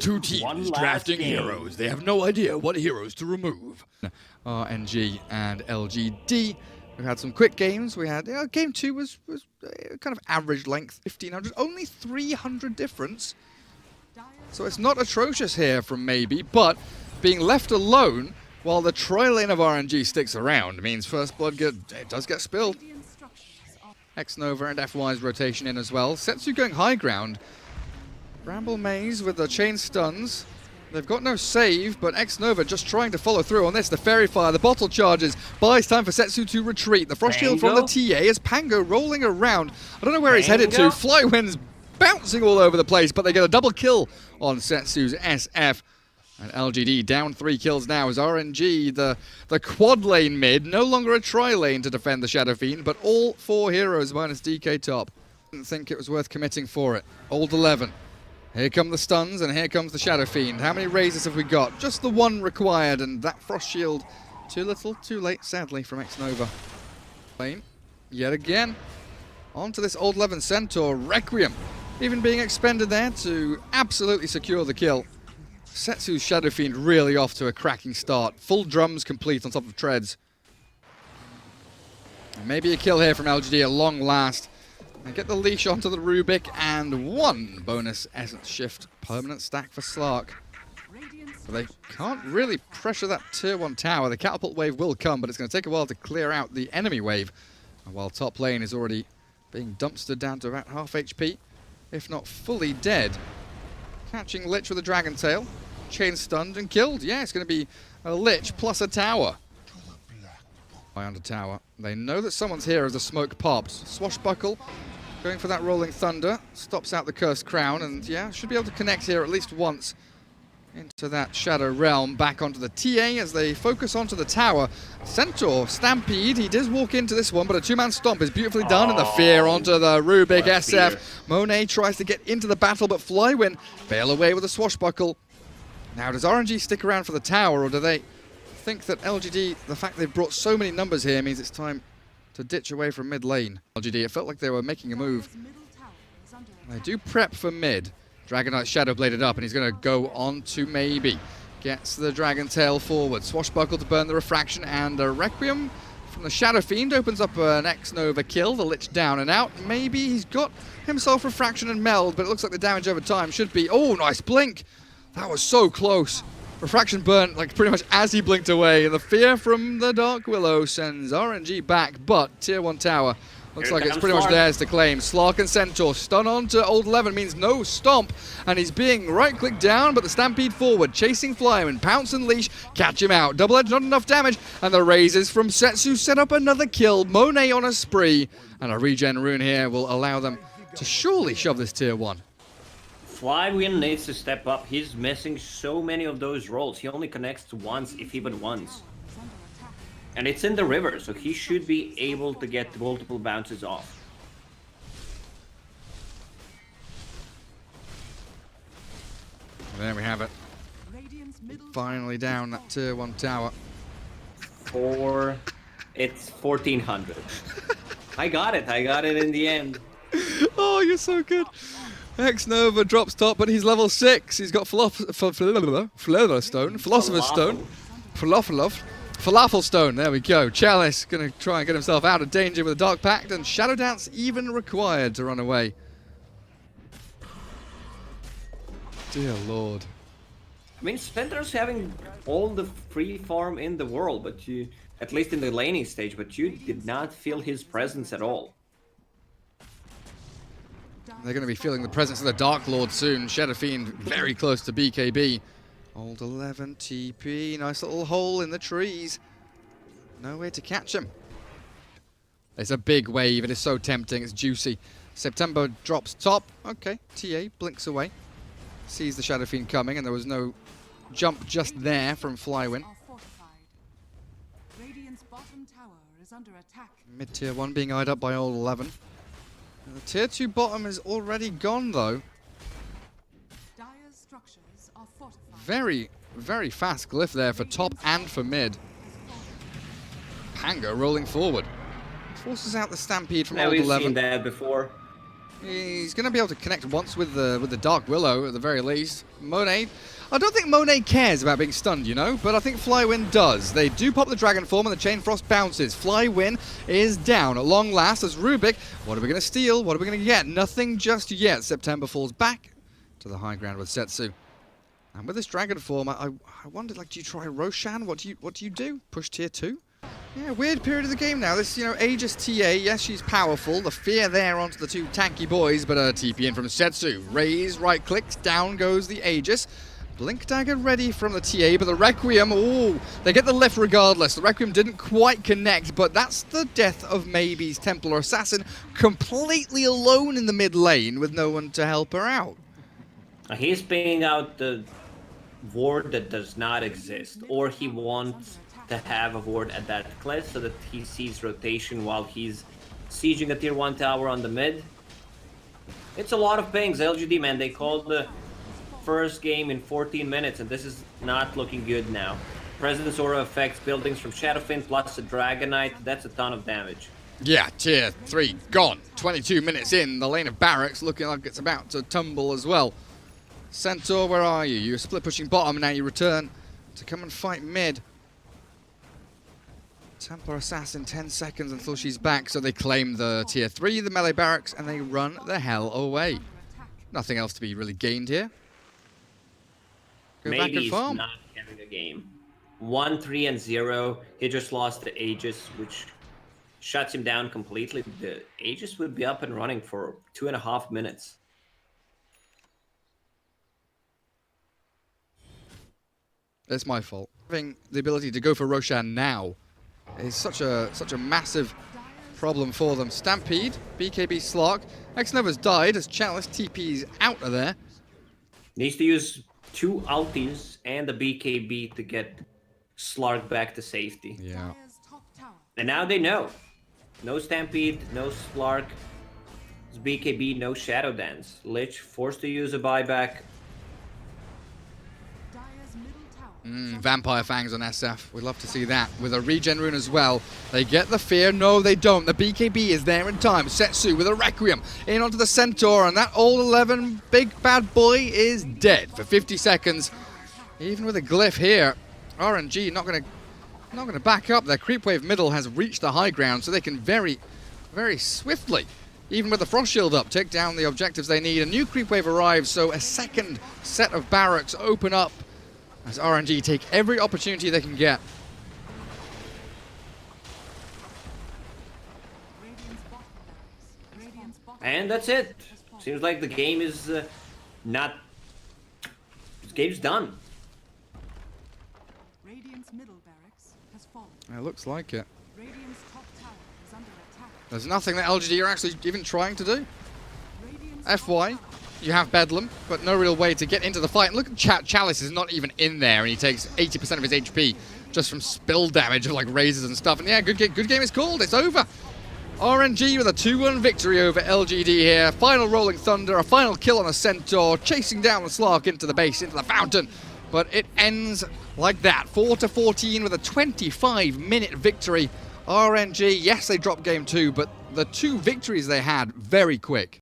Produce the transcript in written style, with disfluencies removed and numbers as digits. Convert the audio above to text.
two teams drafting heroes. They have no idea what heroes to remove. RNG and LGD. We've had some quick games. We had game 2 was kind of average length, 1500, only 300 difference. So it's not atrocious here from Maybe, but being left alone while the Troy lane of RNG sticks around means First Blood does get spilled. X-Nova and FY's rotation in as well. Setsu going high ground. Bramble Maze with the chain stuns. They've got no save, but X-Nova just trying to follow through on this. The Fairy Fire, the bottle charges, buys time for Setsu to retreat. The Frost Shield from the TA is Pango rolling around. I don't know where he's headed to. Flywind's bouncing all over the place, but they get a double kill on Setsu's SF. And LGD down 3 kills now as RNG, the quad lane mid, no longer a tri lane to defend the Shadow Fiend, but all 4 heroes minus DK top. Didn't think it was worth committing for it. Old 11. Here come the stuns, and here comes the Shadow Fiend. How many raises have we got? Just the 1 required, and that Frost Shield too little, too late, sadly, from X-Nova. Lane, yet again. Onto this Old 11 Centaur, Requiem, even being expended there to absolutely secure the kill. Setsu's Shadow Fiend really off to a cracking start. Full drums complete on top of treads. And maybe a kill here from LGD at long last. And get the leash onto the Rubik, and 1 bonus Essence Shift permanent stack for Slark. But they can't really pressure that tier 1 tower. The catapult wave will come, but it's going to take a while to clear out the enemy wave. And while top lane is already being dumpstered down to about half HP, if not fully dead. Catching Lich with a Dragon Tail. Chain stunned and killed. Yeah, it's going to be a Lich plus a tower. Under tower. They know that someone's here as the smoke pops. Swashbuckle going for that Rolling Thunder. Stops out the Cursed Crown, and yeah, should be able to connect here at least once into that Shadow Realm. Back onto the TA as they focus onto the tower. Centaur, Stampede, he does walk into this one, but a 2-man stomp is beautifully done, and the fear onto the Rubik SF. Monet tries to get into the battle, but Flywind bail away with a Swashbuckle. Now, does RNG stick around for the tower, or do they think that LGD, the fact they've brought so many numbers here, means it's time to ditch away from mid lane? LGD, it felt like they were making a move. They do prep for mid. Dragon Knight Shadow bladed up, and he's going to go on to Maybe. Gets the Dragon Tail forward. Swashbuckle to burn the Refraction, and a Requiem from the Shadow Fiend opens up an X-Nova kill. The Lich down and out. Maybe he's got himself Refraction and Meld, but it looks like the damage over time should be... Oh, nice blink! That was so close. Refraction burnt like pretty much as he blinked away, and the fear from the Dark Willow sends RNG back, but tier 1 tower looks like it's pretty much theirs to claim. Slark and Centaur stun on to Old 11 means no stomp, and he's being right-clicked down, but the Stampede forward, chasing Flyman, pounce and leash, catch him out. Double edge, not enough damage, and the raises from Setsu set up another kill. Monet on a spree, and a regen rune here will allow them to surely shove this tier 1. Flywind needs to step up. He's missing so many of those rolls. He only connects once, if even once. And it's in the river, so he should be able to get multiple bounces off. There we have it. Finally down that tier 1 tower. It's 1400. I got it in the end. Oh, you're so good. X-Nova drops top, but he's level 6. He's got Philosopher's Stone. Falafel Stone, there we go. Chalice going to try and get himself out of danger with a Dark Pact, and Shadow Dance even required to run away. Dear Lord. I mean, Spencer's having all the free farm in the world, but you, at least in the laning stage, but you did not feel his presence at all. They're going to be feeling the presence of the Dark Lord soon. Shadow Fiend very close to BKB. Old 11 TP. Nice little hole in the trees. No way to catch him. It's a big wave. It is so tempting. It's juicy. September drops top. Okay. TA blinks away. Sees the Shadow Fiend coming, and there was no jump just there from Flywind. Mid tier 1 being eyed up by Old 11. The tier 2 bottom is already gone, though. Very, very fast glyph there for top and for mid. Pango rolling forward. Forces out the Stampede from Old 11. We've seen that before. He's going to be able to connect once with the Dark Willow at the very least. Monet, I don't think Monet cares about being stunned, you know, but I think Flywin does. They do pop the Dragon Form and the Chain Frost bounces. Flywin is down at long last as Rubik. What are we going to steal? What are we going to get? Nothing just yet. September falls back to the high ground with Setsu. And with this Dragon Form, I wondered, like, do you try Roshan? What do you do? Push tier 2? Yeah, weird period of the game now. This, you know, Aegis TA, yes, she's powerful. The fear there onto the two tanky boys, but TP in from Setsu. Raise, right clicks, down goes the Aegis. Blink Dagger ready from the TA, but the Requiem, ooh, they get the lift regardless. The Requiem didn't quite connect, but that's the death of Maybe's Templar Assassin, completely alone in the mid lane with no one to help her out. He's paying out the ward that does not exist, or he wants to have a ward at that class so that he sees rotation while he's sieging a tier 1 tower on the mid. It's a lot of pings. LGD, man, they called the first game in 14 minutes, and this is not looking good now. Presence Aura affects buildings from Shadowfin plus a Dragonite. That's a ton of damage. Yeah, tier 3 gone. 22 minutes in, the lane of Barracks looking like it's about to tumble as well. Centaur, where are you? You're split pushing bottom, now you return to come and fight mid. Templar Assassin, 10 seconds until she's back, so they claim the tier 3, the melee barracks, and they run the hell away. Nothing else to be really gained here. Go back and farm. Not having a game. 1-3-0. He just lost the Aegis, which shuts him down completely. The Aegis would be up and running for 2.5 minutes. It's my fault. Having the ability to go for Roshan now is such a massive problem for them. Stampede, BKB Slark. X-Nova's died as Chalice TP's out of there. Needs to use 2 ultis and the BKB to get Slark back to safety. Yeah. And now they know. No Stampede, no Slark. It's BKB, no Shadow Dance. Lich forced to use a buyback. Vampire Fangs on SF. We'd love to see that. With a regen rune as well. They get the fear. No, they don't. The BKB is there in time. Setsu with a Requiem in onto the Centaur, and that old 11 big bad boy is dead for 50 seconds. Even with a glyph here, RNG not gonna back up. Their creep wave middle has reached the high ground, so they can very, very swiftly, even with the frost shield up, take down the objectives they need. A new creep wave arrives, so a second set of barracks open up as RNG take every opportunity they can get. And that's it. Seems like the game is not... This game's done. It looks like it. There's nothing that LGD are actually even trying to do. FY, you have Bedlam, but no real way to get into the fight. And look at Chalice is not even in there, and he takes 80% of his HP just from spill damage of like razors and stuff. And yeah, good game is called. It's over. RNG with a 2-1 victory over LGD here. Final Rolling Thunder, a final kill on a Centaur, chasing down the Slark into the base, into the fountain. But it ends like that. 4-14 with a 25-minute victory. RNG, yes, they dropped game 2, but the 2 victories they had, very quick.